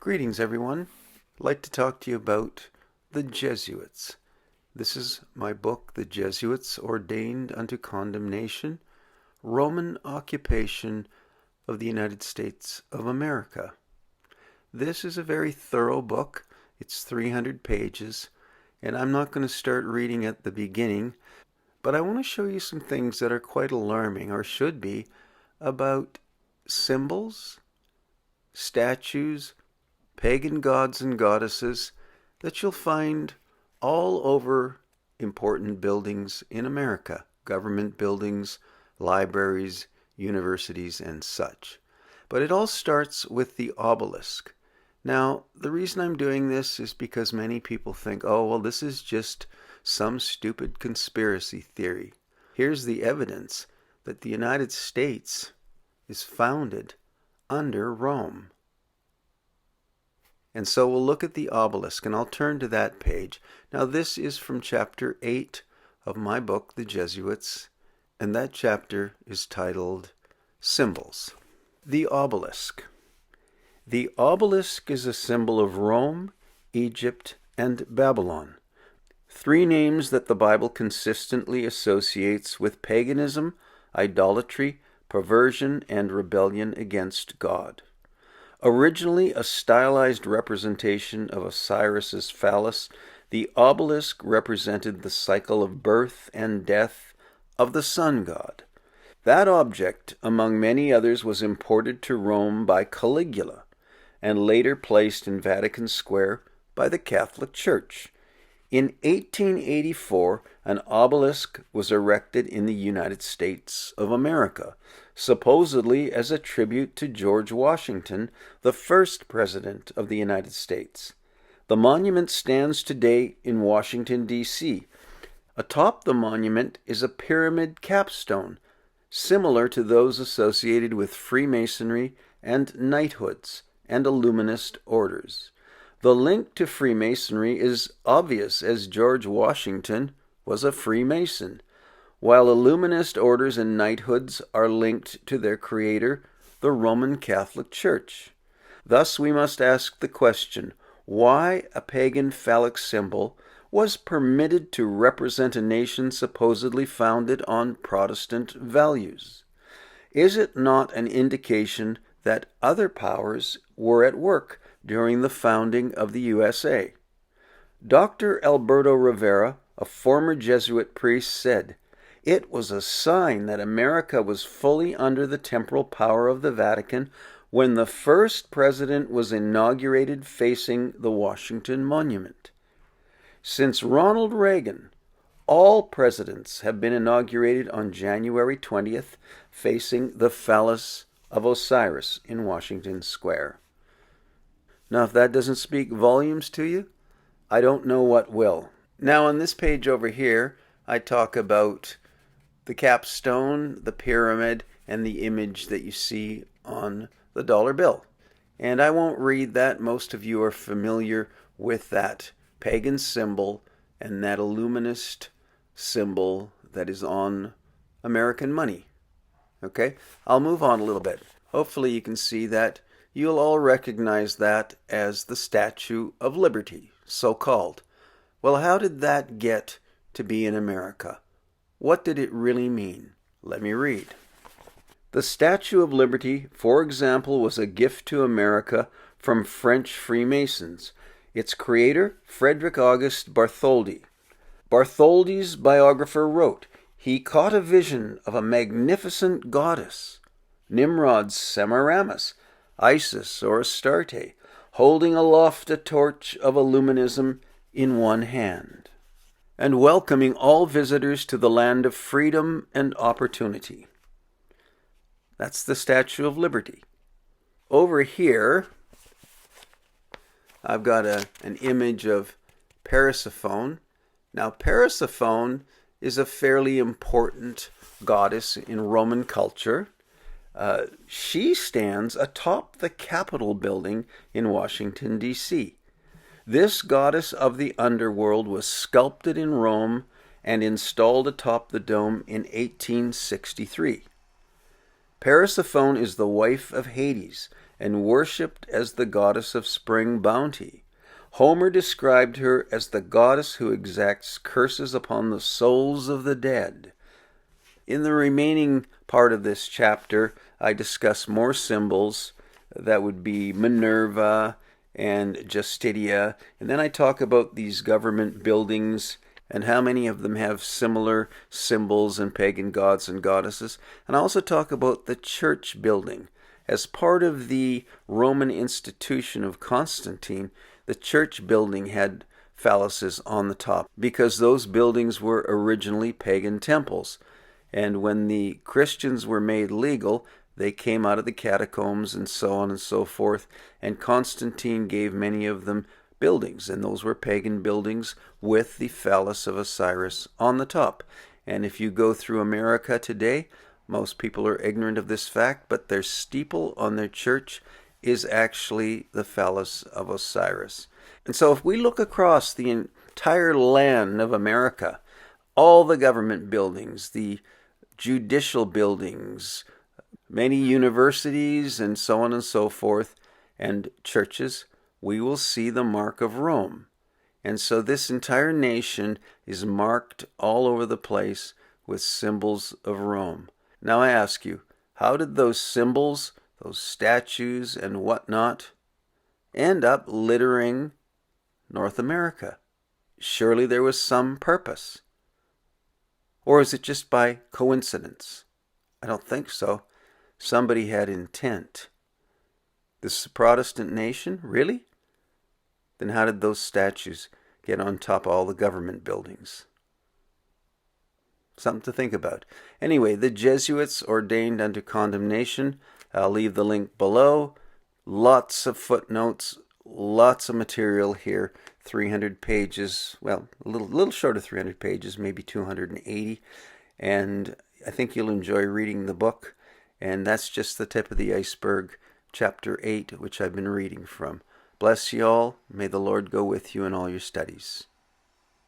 Greetings, everyone. I'd like to talk to you about the Jesuits. This is my book, The Jesuits Ordained Unto Condemnation, Roman Occupation of the United States of America. This is a very thorough book. It's 300 pages, and I'm not going to start reading at the beginning, but I want to show you some things that are quite alarming, or should be, about symbols, statues, pagan gods and goddesses that you'll find all over important buildings in America, government buildings, libraries, universities, and such. But it all starts with the obelisk. Now, the reason I'm doing this is because many people think, oh, well, this is just some stupid conspiracy theory. Here's the evidence that the United States is founded under Rome. And so we'll look at the obelisk, and I'll turn to that page. Now, this is from chapter 8 of my book, The Jesuits, and that chapter is titled Symbols. The obelisk. The obelisk is a symbol of Rome, Egypt, and Babylon, three names that the Bible consistently associates with paganism, idolatry, perversion, and rebellion against God. Originally a stylized representation of Osiris's phallus, the obelisk represented the cycle of birth and death of the sun god. That object, among many others, was imported to Rome by Caligula and later placed in Vatican Square by the Catholic Church. In 1884, an obelisk was erected in the United States of America, supposedly as a tribute to George Washington, the first president of the United States. The monument stands today in Washington, D.C. Atop the monument is a pyramid capstone, similar to those associated with Freemasonry and knighthoods and Illuminist orders. The link to Freemasonry is obvious, as George Washington was a Freemason, while Illuminist orders and knighthoods are linked to their creator, the Roman Catholic Church. Thus we must ask the question, why a pagan phallic symbol was permitted to represent a nation supposedly founded on Protestant values? Is it not an indication that other powers were at work during the founding of the USA? Dr. Alberto Rivera, a former Jesuit priest, said, "It was a sign that America was fully under the temporal power of the Vatican when the first president was inaugurated facing the Washington Monument. Since Ronald Reagan, all presidents have been inaugurated on January 20th facing the phallus of Osiris in Washington Square." Now, if that doesn't speak volumes to you, I don't know what will. Now, on this page over here, I talk about the capstone, the pyramid, and the image that you see on the dollar bill. And I won't read that. Most of you are familiar with that pagan symbol and that Illuminist symbol that is on American money. Okay? I'll move on a little bit. Hopefully you can see that. You'll all recognize that as the Statue of Liberty, so-called. Well, how did that get to be in America? What did it really mean? Let me read. The Statue of Liberty, for example, was a gift to America from French Freemasons. Its creator, Frederick August Bartholdi. Bartholdi's biographer wrote, "He caught a vision of a magnificent goddess, Nimrod's Semiramis, Isis or Astarte, holding aloft a torch of Illuminism in one hand, and welcoming all visitors to the land of freedom and opportunity." That's the Statue of Liberty. Over here, I've got an image of Persephone. Now, Persephone is a fairly important goddess in Roman culture. She stands atop the Capitol building in Washington, D.C. This goddess of the underworld was sculpted in Rome and installed atop the dome in 1863. Persephone is the wife of Hades and worshipped as the goddess of spring bounty. Homer described her as the goddess who exacts curses upon the souls of the dead. In the remaining part of this chapter, I discuss more symbols. That would be Minerva and Justitia. And then I talk about these government buildings and how many of them have similar symbols and pagan gods and goddesses. And I also talk about the church building. As part of the Roman institution of Constantine, the church building had phalluses on the top because those buildings were originally pagan temples. And when the Christians were made legal, they came out of the catacombs and so on and so forth, and Constantine gave many of them buildings, and those were pagan buildings with the phallus of Osiris on the top. And if you go through America today, most people are ignorant of this fact, but their steeple on their church is actually the phallus of Osiris. And so if we look across the entire land of America, all the government buildings, the judicial buildings, many universities, and so on and so forth, and churches, we will see the mark of Rome. And so this entire nation is marked all over the place with symbols of Rome. Now I ask you, how did those symbols, those statues and whatnot, end up littering North America? Surely there was some purpose. Or is it just by coincidence? I don't think so. Somebody had intent. This Protestant nation? Really? Then how did those statues get on top of all the government buildings? Something to think about. Anyway, the Jesuits ordained unto condemnation. I'll leave the link below. Lots of footnotes, lots of material here. 300 pages, well, a little short of 300 pages, maybe 280. And I think you'll enjoy reading the book. And that's just the tip of the iceberg, chapter 8, which I've been reading from. Bless you all. May the Lord go with you in all your studies.